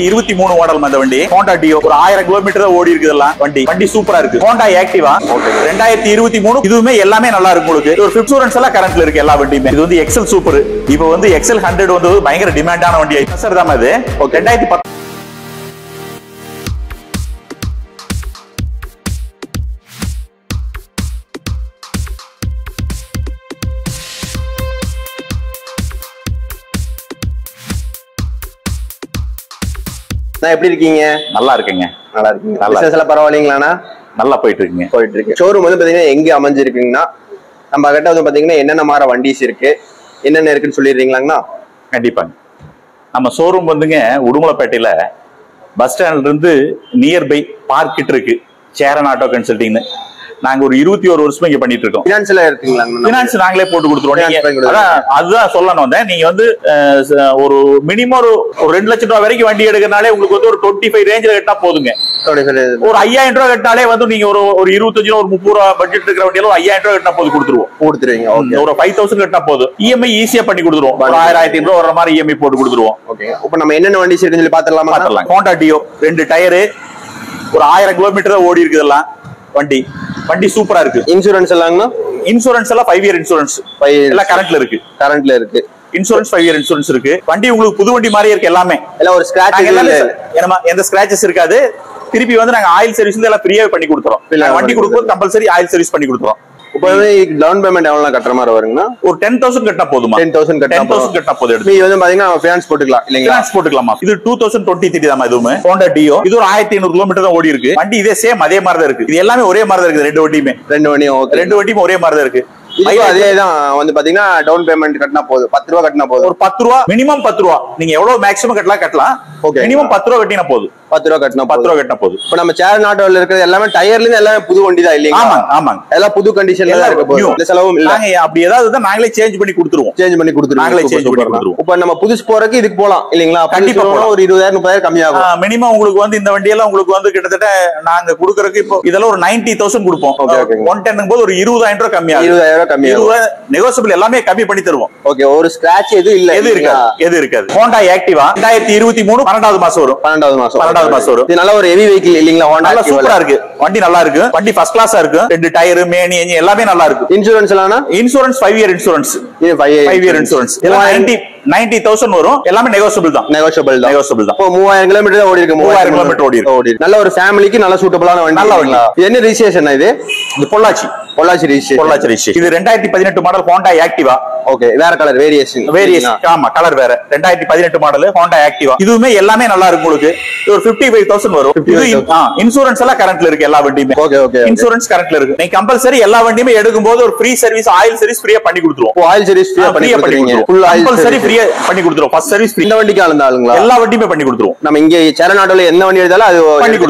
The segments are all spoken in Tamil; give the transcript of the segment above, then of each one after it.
2023 மாடல் அந்த வண்டி Honda Dio ஒரு 1000 கிலோமீட்டர் தான் ஓடி இருக்குதெல்லாம் வண்டி சூப்பரா இருக்கு. Honda Activa 2023 இதுவுமே எல்லாமே நல்லா இருக்கு. உங்களுக்கு ஒரு இன்சூரன்ஸ் எல்லாம் கரண்ட்ல இருக்கு எல்லா வண்டியுமே. இது வந்து எக்ஸல் சூப்பர். இப்போ வந்து எக்ஸல் 100 வந்து பயங்கர டிமாண்டான வண்டி. சார் தான் அது 2010 எப்படி இருக்கீங்க? நல்லா இருக்குங்க. நல்லா இருக்கீங்க. பிசினஸ் எல்லாம் பரவாயில்லைங்களாண்ணா? நல்லா போயிட்டு இருக்கு. ஷோரூம் வந்து பாத்தீங்கன்னா எங்க அமைஞ்சிருக்குங்கன்னா நம்ம கிட்ட வந்து பாத்தீங்கன்னா என்னென்ன மாதிரி வண்டிஸ் இருக்கு என்னென்ன இருக்குன்னு சொல்லிடுறீங்களாங்கண்ணா? கண்டிப்பாங்க. நம்ம ஷோரூம் வந்துங்க உடுமலைப்பேட்டையில பஸ் ஸ்டாண்ட்ல இருந்து நியர்பை பார்க்கிட்டு இருக்கு. சேரன் ஆட்டோ கன்சல்டிங்னு நாங்க ஒரு 21 வருஷமா இங்க பண்ணிட்டு இருக்கோம். பினான்ஸ்ல இருக்கீங்களா? பினான்ஸ் நாங்களே போட்டு கொடுத்துருவோம். அதுதான் சொல்லணும் வந்தேன். நீங்க வந்து ஒரு மினிமம் ஒரு 2 லட்சம் ரூபாய் வரைக்கும் வண்டி எடுக்கிறனாலே உங்களுக்கு வந்து ஒரு 25 ரேஞ்சில் கட்டினா போதுங்க. ஒரு 5000 ரூபாய் கட்டினாலே வந்து நீங்க ஒரு 25 ஒரு 30 ரூபாய் பட்ஜெட் இருக்கிற வண்டியில 5000 ரூபாய் கட்டினா போது கொடுத்துருவீங்க. ஒரு 5000 கட்டினா போதும். இஎம்ஐ ஈஸியா பண்ணி கொடுத்துருவோம். ஒரு 1000 ரூபாய் வர மாதிரி இஎம்ஐ போட்டு கொடுத்துருவோம். இப்ப நம்ம என்னென்ன வண்டி இருக்குன்னு சொல்லி பாத்துடலாமா? Honda Dio 2 டயரு ஒரு 1000 கிலோமீட்டர் தான் ஓடி இருக்குதெல்லாம் வண்டி சூப்பரா இருக்கு. இன்சூரன்ஸ் எல்லாம்னா? இன்சூரன்ஸ் எல்லாம் 5 இயர் இன்சூரன்ஸ் எல்லாம் கரண்ட்ல இருக்கு. இன்சூரன்ஸ் 5 இயர் இன்சூரன்ஸ் இருக்கு. வண்டி உங்களுக்கு புது வண்டி மாதிரியே இருக்கு. எல்லாமே எல்லாம் ஒரு ஸ்கிராட்ச் எந்த ஸ்கிராச்சஸ் இருக்காது. திருப்பி வந்து நாங்க ஆயில் சர்வீஸ் எல்லாம் ஃப்ரீயா பண்ணி கொடுத்துறோம். வண்டி கொடுக்கும்போது கம்பல்சரி ஆயில் சர்வீஸ் பண்ணி கொடுத்துறோம். இப்போ டவுன் பேமெண்ட் எவ்வளவு கட்டுற மாதிரி வருங்கன்னா ஒரு 10000 கட்டினா போதுமா? 10000 கட்டினா போதும். நீ வந்து பாத்தீங்கன்னா ஃபைனான்ஸ் போட்டுக்கலாம் இல்லைங்களா? ஃபைனான்ஸ் போட்டுக்கலாமா? இது 2023 தான். இதுவுமே Honda Dio இது ஒரு 1500 கிலோமீட்டர் தான் ஓடி இருக்கு. வண்டி இதே சேம் அதே மாதிரி தான் இருக்கு. இது எல்லாமே ஒரே மாதிரி தான் இருக்கு. ரெண்டு வண்டியும் ஒரே மாதிரி தான் இருக்கு. அதேதான் வந்து பாத்தீங்கன்னா டவுன் பேமெண்ட் கட்டினா போதும். 10 ரூபாய் கட்டினா போதும். ஒரு 10 ரூபாய் மினிமம் 10 ரூபாய். நீங்க எவ்வளவு மேக்ஸிமம் கட்டலாம். மினிமம் 10 ரூபாய் கட்டினா போதும். 10 ரூபாய் கட்டினா போதும். இப்ப நம்ம சேரன் ஆட்டோல இருக்கிறது எல்லாமே டயர்ல இருந்து எல்லாமே புது வண்டி தான் இல்லையா? ஆமாங்க. எல்லாம் புது கண்டிஷன்ல தான் இருக்கு. போதும் செலவும் இல்ல. நாங்க அப்படி ஏதாவது தான் நாங்களே சேஞ்ச் பண்ணி கொடுத்துருவோம். நாங்களே சேஞ்ச் பண்ணி கொடுத்துருவோம். இப்ப நம்ம புதுசு போறதுக்கு இதுக்கு போலாம் இல்லீங்களா? கண்டிப்பா ஒரு 20000 30000 கம்மியாகும். மினிமம் உங்களுக்கு வந்து இந்த வண்டி எல்லாம் உங்களுக்கு வந்து கிட்டத்தட்ட நாங்க கொடுக்கறதுக்கு இப்போ இதெல்லாம் ஒரு 90000 கொடுப்போம். 110 போது ஒரு 20000 ரூபாய் கம்மியாகும். 20000 ரூபாய் கம்மியாகும். நெகோசியபிள் எல்லாமே கம்மி பண்ணி தருவோம். ஓகே. ஒரு ஸ்கிராட்ச் எது இருக்காது. Honda Activa 2023 12வது மாசம் வரும். 12வது மாசம் வரும். இது நல்ல ஒரு ஹெவி வெஹிக்கிள் இல்லீங்களா? Honda சூப்பரா இருக்கு. வண்டி நல்லா இருக்கு. வண்டி ஃபர்ஸ்ட் கிளாஸா இருக்கு. 2 டயர் மேனி என்ஜின் எல்லாமே நல்லா இருக்கு. இன்சூரன்ஸ் எல்லாம்? Insurance 5 year insurance. இது 5 இயர் இன்சூரன்ஸ். 90000 வரும். எல்லாமே நெகோசியபிள் தான். இப்போ 3000 கிலோமீட்டர் ஓடி இருக்கு. 3000 கிலோமீட்டர் ஓடி இருக்கு. நல்ல ஒரு ஃபேமிலிக்கு நல்ல சூட்டபிளான வண்டி. நல்ல வண்டி. இது என்ன ரெஜிஸ்ட்ரேஷன்? இது பொள்ளாச்சி ரெஜிஸ்ட்ரேஷன். இது 2018 மாடல் Honda Activa. ஓகே. வேற கலர் வேரியேஷன். ஆமா, கலர் வேற. 2018 மாடல் Honda Activa. இதுவுமே எல்லாமே நல்லா இருக்கு. உங்களுக்கு ஒரு 55000 வரும். இன்சூரன்ஸ் எல்லாம் கரண்ட்ல இருக்கு எல்லா வண்டியுமே. இன்சூரன்ஸ் கரண்ட்ல இருக்கு. நீங்க கம்பல்சரி எல்லா வண்டியுமே எடுக்கும்போது ஒரு ஃப்ரீ சர்வீஸ் ஆயில் சர்வீஸ் ஃப்ரீயா பண்ணி கொடுத்துருவோம். ஆயில் சர்வீஸ் ஃப்ரீயா பண்ணி கொடுத்துருவீங்க. ஃபுல் ஆயில் கம்பல்சரி ஃப்ரீயா பண்ணி கொடுத்துருவோம். First service free. இந்த வண்டிக்கு ஆளுங்களா? எல்லா வண்டியுமே பண்ணி கொடுத்துருவோம். நம்ம இங்க சேரன் ஆட்டோல என்ன வண்டி எடுத்தாலும் அது பண்ணி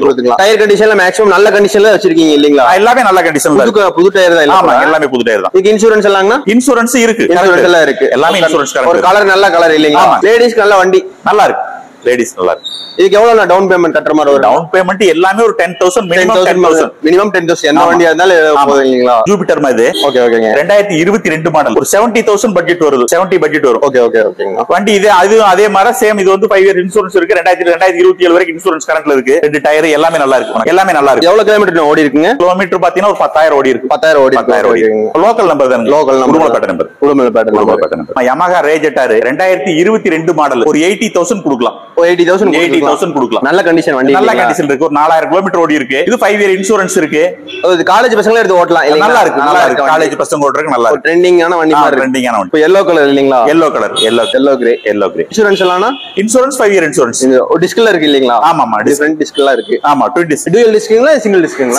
கொடுத்துக்கலாம். டயர் கண்டிஷன்ல மேக்ஸிமம் நல்ல கண்டிஷன்ல வச்சிருக்கீங்க இல்லீங்களா? எல்லாமே நல்ல கண்டிஷன்ல இருக்கு. புது டயர் தான். ஆமா, எல்லாமே புது டயர் தான். இதுக்கு இன்சூரன்ஸ் எல்லாம்னா? இன்சூரன்ஸ் இருக்கு. இன்சூரன்ஸ் எல்லாம் இருக்கு. எல்லாமே இன்சூரன்ஸ். ஒரு கலர் நல்ல கலர் இல்லீங்களா? லேடிஸ்க்கு நல்ல வண்டி. நல்லா இருக்கு. லேடிஸ் நல்லா இருக்கு. இதுக்கு எவ்வளவு டவுன் பேமெண்ட் கட்டுற மாதிரி வரும்? டவுன் பேமெண்ட் எல்லாமே ஒரு 10000 மினிமம் 10000 என்ன வண்டியா இருந்தாலும் போதும் இல்லீங்களா? ஜூபிட்டர் மாதிரி. ஓகே ஓகேங்க. 2022 மாடல் ஒரு 70000 பட்ஜெட் வருது. 70 பட்ஜெட் வரும். ஓகே ஓகே ஓகேங்க. வண்டி இது அதே மாதிரி சேம். இது வந்து 5 இயர் இன்சூரன்ஸ் இருக்கு. 2027 வரைக்கும் இன்சூரன்ஸ் கரண்ட்ல இருக்கு. 2 டயர் எல்லாமே நல்லா இருக்கு. எல்லாமே நல்லா இருக்கு. எவ்வளவு கிலோமீட்டர் ஓடி இருக்குங்க? கிலோமீட்டர் பாத்தீங்கன்னா ஒரு 10000 ஓடி இருக்கு. 10000 ஓடி இருக்கு. லோக்கல் நம்பர் தான். Local number. Udumalaipettai number. Yamaha Rejetta 2022 model ஒரு 80000 கொடுக்கலாம். 80000 கொடுக்கலாம். நல்ல கண்டிஷன் வண்டி. நல்ல கண்டிஷன் இருக்கு. ஒரு 4000 கிலோமீட்டர் ஓடி இருக்கு. இது 5 இயர் இன்சூரன்ஸ் இருக்கு. அது காலேஜ் பசங்களே எடுத்து ஓட்டலாம். நல்லா இருக்கு. நல்லா இருக்கு. காலேஜ் பசங்க ஓட்டுறதுக்கு நல்லா இருக்கு. ட்ரெண்டிங்கான வண்டி மாதிரி. ட்ரெண்டிங்கான வண்டி. இப்போ yellow கலர் இல்லீங்களா? yellow colour. yellow gray. Insurance எல்லாம்னா? Insurance 5 year insurance. டிஸ்க்ல இருக்கு இல்லீங்களா? ஆமா ஆமா. டிஃபரண்ட் டிஸ்க்லாம் இருக்கு. ஆமா, 2 டிஸ்க். டுவல் டிஸ்க்ங்களா? சிங்கிள் டிஸ்க்ங்களா?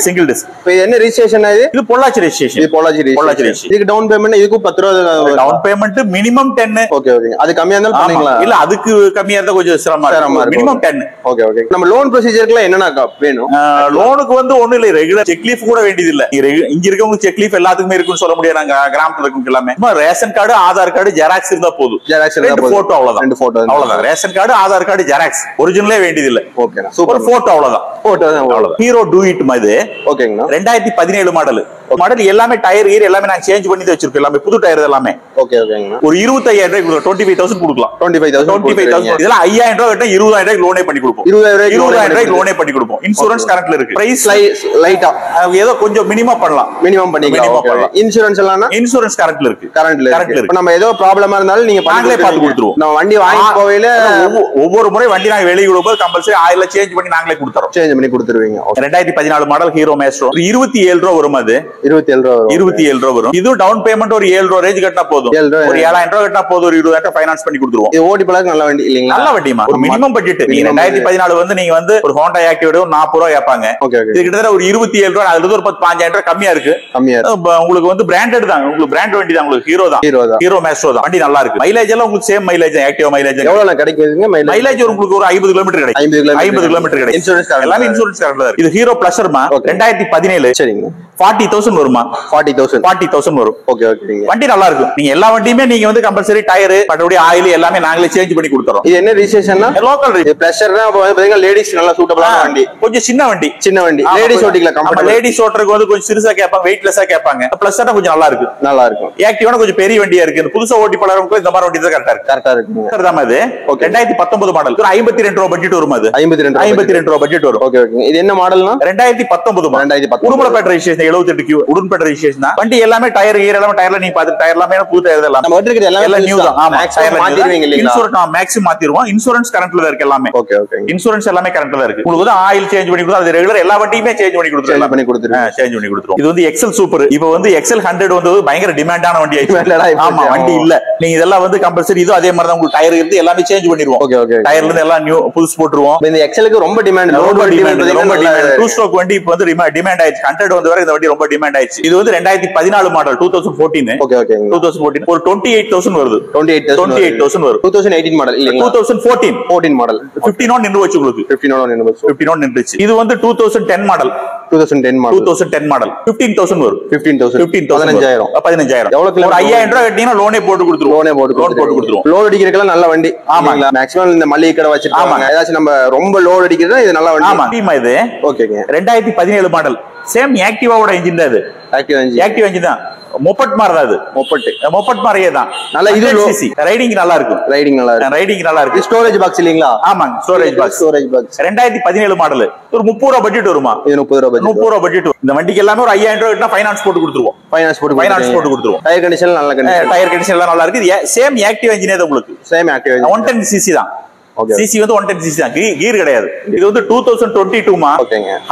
Single disc. இப்போ என்ன ரெஜிஸ்ட்ரேஷன் இது? பொள்ளாச்சி ரெஜிஸ்ட்ரேஷன். இது பொள்ளாச்சி ரெஜிஸ்ட்ரேஷன். இதுக்கு டவுன் பேமெண்ட் இதுக்கு 10 ரூபாய் down payment minimum 10. Okay okay. அது கம்மியா இருந்தாலும் பண்ணீங்களா? இல்ல, அதுக்கு கம்மியா இருந்தா கொஞ்சம் சிரமமா இருக்கு. மினிமம் 10. Okay okay. நம்ம லோன் ப்ரொசீஜர்க்குலாம் என்னன்னா வேணும்? லோனுக்கு வந்து ஒண்ணு இல்ல, ரெகுலர் செக் லீஃப் கூட வேண்டியது இல்ல. இங்க இருக்கவங்க செக் லீஃப் எல்லாத்துக்குமே இருக்குன்னு சொல்ல முடியாது. நாங்க கிராமத்துல இருக்கவங்க எல்லாமே ration card Aadhaar card xerox இருந்தா போதும். ஜெராக்ஸ் இருந்தா போட்டோ அவ்வளவுதான். 2 போட்டோ அவ்வளவுதான். Ration card Aadhaar card xerox ஒரிஜினலே வேண்டியது இல்ல. ஓகே. சூப்பர். போட்டோ அவ்வளவுதான். போட்டோ தான் அவ்வளவுதான். ஹீரோ டூ இட் மாதிரி. ஓகேங்க. 2017 மாடல் எல்லாமே டயர் எல்லாமே நாங்க சேஞ்ச் பண்ணி வச்சிருக்கோம். எல்லாமே புது டயர் எல்லாமே. ஓகே ஓகேங்க. ஒரு 25000 ரூபாய் 25000 கொடுக்கலாம். 25000 இதெல்லாம் 5000 ரூபாய் கிட்ட 20000 ரூபாய்க்கு லோனே பண்ணி கொடுப்போம். 20000 ரூபாய்க்கு லோனே பண்ணி கொடுப்போம். இன்சூரன்ஸ் கரண்ட்ல இருக்கு. பிரைஸ் லைட்டா ஏதோ கொஞ்சம் மினிமம் பண்ணலாம். மினிமம் பண்ணிக்கலாம். இன்சூரன்ஸ் எல்லாம் இன்சூரன்ஸ் கரண்ட்ல இருக்கு. கரண்ட்ல இருக்கு. இப்ப நம்ம ஏதோ ப்ராப்ளமா இருந்தாலும் நீங்க நாங்களே பார்த்து கொடுத்துருவோம். நம்ம வண்டி வாங்கி போவையில ஒவ்வொரு முறை வண்டி நாங்க வெளிய விடும்போது கம்பல்சரி ஆயில சேஞ்ச் பண்ணி நாங்களே கொடுத்துறோம். சேஞ்ச் பண்ணி கொடுத்துருவீங்க. 2014 மாடல் ஹீரோ மேஸ்ட்ரோ 27 ரூபாய் வரும். அது 27 ரூபாய் வரும். 27 ரூபாய் வரும். இது டவுன் பேமெண்ட் ஒரு 7 ரூபாய் ரேஞ்ச் கட்டினா போதும். ஒரு 7000 ரூபாய் கட்டினா போதும். ஒரு 20000 ஃபைனான்ஸ் பண்ணி கொடுத்துருவோம். இது ஓடி பழக்க நல்ல வண்டி இல்லீங்களா? நல்ல வண்டிமா. ஒரு மினிமம் பட்ஜெட். நீங்க 2014 வந்து நீங்க வந்து ஒரு ஹோண்டா ஆக்டிவ் 40 ரூபாய் கேட்பாங்க. இது கிட்டத்தட்ட ஒரு 27 ரூபாய். அதுல ஒரு 15000 ரூபாய் கம்மியா இருக்கு. உங்களுக்கு வந்து பிராண்டட் தான். உங்களுக்கு பிராண்ட் வண்டி தான். உங்களுக்கு ஹீரோ தான். ஹீரோ மேஸ்ட்ரோ தான். வண்டி நல்லா இருக்கு. மைலேஜ் எல்லாம் உங்களுக்கு சேம் மைலேஜ் ஆக்டிவ் மைலேஜ். எவ்வளவு கிடைக்குதுங்க மைலேஜ்? உங்களுக்கு ஒரு 50 கிலோமீட்டர் கிடைக்கும். 50 கிலோமீட்டர் கிடைக்கும். இன்சூரன்ஸ் எல்லாமே இன்சூரன்ஸ் கரண்ட்ல இருக்கு. இது ஹீரோ பிளஸர்மா 2017. சரிங்க. 40,000 வருமா? 40,000 வரும். Okay okay. வண்டி நல்லா இருக்கும். நீங்க எல்லா வண்டியுமே நீங்க வந்து கம்பல்சரி டயர் மற்றபடி ஆயில் எல்லாமே நாங்களே சேஞ்ச் பண்ணி கொடுத்துறோம். இது என்ன ரிஜிஸ்ட்ரேஷன்னா? லோக்கல் பிளஸர்னா பாத்தீங்கன்னா லேடிஸ் நல்லா சூட்டபிளான வண்டி. கொஞ்சம் சின்ன வண்டி. லேடிஸ் ஓட்டிக்கலாம். கம்ஃபர்ட்டபிள். லேடிஸ் ஓட்டருக்கு வந்து கொஞ்சம் சிறுசா கேட்பாங்க, வெயிட்லெஸ்ஸா கேட்பாங்க. பிளஸர்னா கொஞ்சம் நல்லா இருக்கு. நல்லா இருக்கும். ஆக்டிவான கொஞ்சம் பெரிய வண்டியா இருக்கு. இந்த புதுசா ஓட்டி பழகிறவங்க இந்த மாதிரி வண்டி தான் கரெக்டா இருக்கு. சரிதான். இது 2019 மாடல். ஒரு 52 ரூபாய் பட்ஜெட் வரும். அது 52 ரூபாய் பட்ஜெட் வரும். Okay okay. இது என்ன மாடல்னா? 2019 Udumalaipettai registration 78 Q Udumalaipettai registration தான். வண்டி எல்லாமே டயர் கீர் எல்லாமே டயர்ல நீ பாத்து டயர் எல்லாமே புது டயர் தான். நம்ம வண்டிக்கு எல்லாமே நியூ தான். ஆமா டயர் மாத்திடுவீங்க இல்லீங்களா? Insurance maximum மாத்திடுவோம். இன்சூரன்ஸ் கரண்ட்ல இருக்கு எல்லாமே. Okay okay. இன்சூரன்ஸ் எல்லாமே கரண்ட்ல தான் இருக்கு. உங்களுக்கு வந்து ஆயில் சேஞ்ச் பண்ணி கொடுத்தா அது ரெகுலர் எல்லா வண்டியுமே சேஞ்ச் பண்ணி கொடுத்துறோம். சேஞ்ச் பண்ணி கொடுத்துறோம். இது வந்து எக்ஸல் சூப்பர். இப்போ வந்து எக்ஸல் 100 வந்து பயங்கர டிமாண்டான வண்டி ஆயிடுச்சு. ஆமா வண்டி இல்ல. நீங்க இதெல்லாம் வந்து கம்பல்சரி இது அதே மாதிரி தான். உங்களுக்கு டயர் இருந்து எல்லாமே சேஞ்ச் பண்ணிடுவோம். Okay okay. டயர்ல இருந்து எல்லாம் நியூ புதுசு போட்டுருவோம். இந்த எக்ஸலுக்கு ரொம்ப டிமாண்ட். ரொம்ப டிமாண்ட். 2 ஸ்ட்ரோக் வண்டி இப்போ வந்து டிமாண்ட் ஆயிடுச்சு. 100 வந்து வரை இந்த வண்டி ரொம்ப டிமாண்ட் ஆயிடுச்சு. இது வந்து 2014 மாடல் 2014. Okay okay. 2014 ஒரு 28,000 வருது. 28,000 வரும். 2018 மாடல் இல்லீங்களா? 2014 மாடல் 15 நின்னு வச்சு உங்களுக்கு. 15 நின்னுச்சு. இது வந்து 2010 மாடல். 2010 மாடல் 15,000 வரும். 15,000 15,000 எவ்வளவு கிலோ? 5,000 ரூபாய் கட்டினா லோனே போட்டு கொடுத்துருவோம். லோன் போட்டு கொடுத்துருவோம். லோட் அடிக்கிறதுக்கு நல்ல வண்டி. ஆமாங்களா? மேக்ஸிமம் இந்த மளிகை கடை வச்சிருக்காங்க. ஏதாச்சும் நம்ம ரொம்ப லோட் அடிக்கிறதா இது நல்ல வண்டி. ஆமா இது. ஓகேங்க. 2017 மாடல். சேம் ஆக்டிவாவோட இன்ஜின் தான் இது. ஆக்டிவ் இன்ஜின் தான். மொப்பட் மாதிரி தான். அது மொப்பட் மாதிரியே தான். நல்ல இது ரைடிங் நல்லா இருக்கும். ரைடிங் நல்லா இருக்கு. ஸ்டோரேஜ் பாக்ஸ் இல்லீங்களா? ஆமாங்க ஸ்டோரேஜ் பாக்ஸ். 2017 மாடல். ஒரு 30 ரூபாய் பட்ஜெட் வருமா? இது 30 ரூபாய் பட்ஜெட். இந்த வண்டிக்கு எல்லாமே ஒரு 5,000 ரூபாய் கிட்ட ஃபைனான்ஸ் போட்டு கொடுத்துருவோம். ஃபைனான்ஸ் போட்டு கொடுத்துருவோம். டயர் கண்டிஷன் நல்ல கண்டிஷன். டயர் கண்டிஷன் எல்லாம் நல்லா இருக்கு. சேம் ஆக்டிவ் இன்ஜினே தான் உங்களுக்கு. சேம் ஆக்டிவ் 110 cc தான். சிசி வந்து 110 cc தான். கீர் கிடையாது. இது வந்து 2022 மா.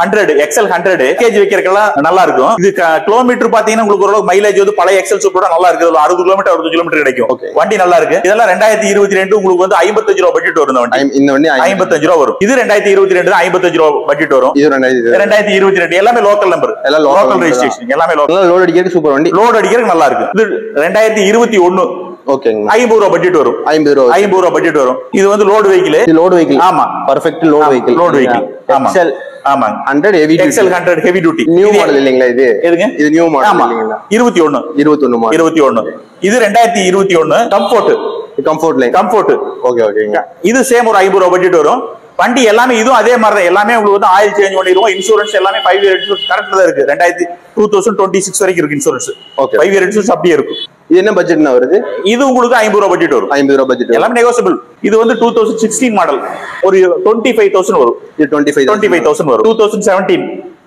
100 எக்ஸல் 100 கேஜ் வைக்கிறதுக்கெல்லாம் நல்லா இருக்கும். இது கிலோமீட்டர் பாத்தீங்கன்னா உங்களுக்கு ஓரளவு மைலேஜ் வந்து பழைய எக்ஸல் சூப்பரோட நல்லா இருக்கு. 60 கிலோமீட்டர் 60 கிலோமீட்டர் கிடைக்கும். வண்டி நல்லா இருக்கு. இதெல்லாம் 2022 உங்களுக்கு வந்து 55 ரூபாய் பட்ஜெட் வரும். இந்த வண்டி 55 ரூபாய் வரும். இது 2022 55 ரூபாய் பட்ஜெட் வரும். இது 2022 எல்லாமே லோக்கல் நம்பர். எல்லாம் லோக்கல் ரெஜிஸ்ட்ரேஷன். எல்லாமே லோக்கல். லோட் அடிக்கிறதுக்கு சூப்பர் வண்டி. லோட் அடிக்கிறதுக்கு நல்லா இருக்கு. இது 2021 ஓகேங்க. 50 ரூபாய் பட்ஜெட் வரும். 50 ரூபாய் பட்ஜெட் வரும். இது வந்து லோட் வெஹிக்கிள். ஆமா பெர்ஃபெக்ட் லோட் வெஹிக்கிள். எக்ஸல் ஆமாங்க 100 heavy duty. XL 100 heavy duty. New model இல்லீங்களா இது? எதுங்க? இது நியூ மாடல் இல்லீங்களா? 21 மாடல். 21 இது 2021 கம்ஃபோர்ட் லைன். ஓகே ஓகேங்க. இது சேம் ஒரு 50 ரூபாய் பட்ஜெட் வரும். வண்டி எல்லாமே இதுவும் அதே மாதிரி தான். எல்லாமே உங்களுக்கு வந்து ஆயில் சேஞ்ச் பண்ணிடுவோம். இன்சூரன்ஸ் எல்லாமே 5 இயர் இன்சூரன்ஸ் கரெக்டா தான் இருக்கு. 2026 வரைக்கும் இருக்கு இன்சூரன்ஸ். 5 இயர் இன்சூரன்ஸ் அப்படியே இருக்கும். இது என்ன பட்ஜெட்னா வருது? இது உங்களுக்கு 50 ரூபாய் பட்ஜெட் வரும். 50 ரூபாய் பட்ஜெட் எல்லாமே நெகோஷியபிள். இது வந்து 2016 மாடல். ஒரு 25,000 வரும். இது 25,000 வரும். 2017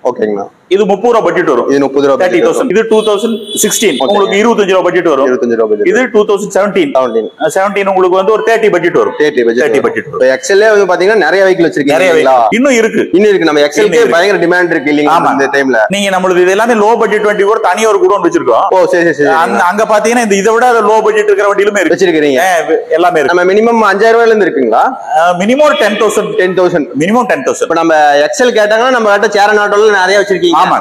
ஓகேங்களா? இது 30 ரூபாய் பட்ஜெட் வரும். இது 30 ரூபாய் 30,000. இது 2016 உங்களுக்கு 25 ரூபாய் பட்ஜெட் வரும். 25 ரூபாய் பட்ஜெட். இது 2017 உங்களுக்கு வந்து ஒரு 30 பட்ஜெட் வரும். 30 பட்ஜெட். இப்போ எக்ஸல்ல வந்து பாத்தீங்கன்னா நிறைய வெஹிக்கிள் வச்சிருக்கீங்க. இன்னும் இருக்கு. நம்ம எக்ஸல்க்கு பயங்கர டிமாண்ட் இருக்கு இல்லீங்களா இந்த டைம்ல? நீங்க நம்மளுக்கு இது எல்லாமே லோ பட்ஜெட் வண்டி கூட தனியா ஒரு குடோன் வச்சிருக்கோம். ஓ சரி. அங்க பாத்தீங்கன்னா இத விட லோ பட்ஜெட் இருக்கிற வண்டியிலுமே வச்சிருக்கீங்க. எல்லாமே இருக்கு. நம்ம மினிமம் 5,000 ரூபாயில இருந்து இருக்குங்களா? Minimum 10,000 minimum 10,000. இப்போ நம்ம எக்ஸல் கேட்டாங்கன்னா நம்ம கிட்ட சேரன் ஆட்டோல நிறைய வச்சிருக்கீங்க. ஆமா.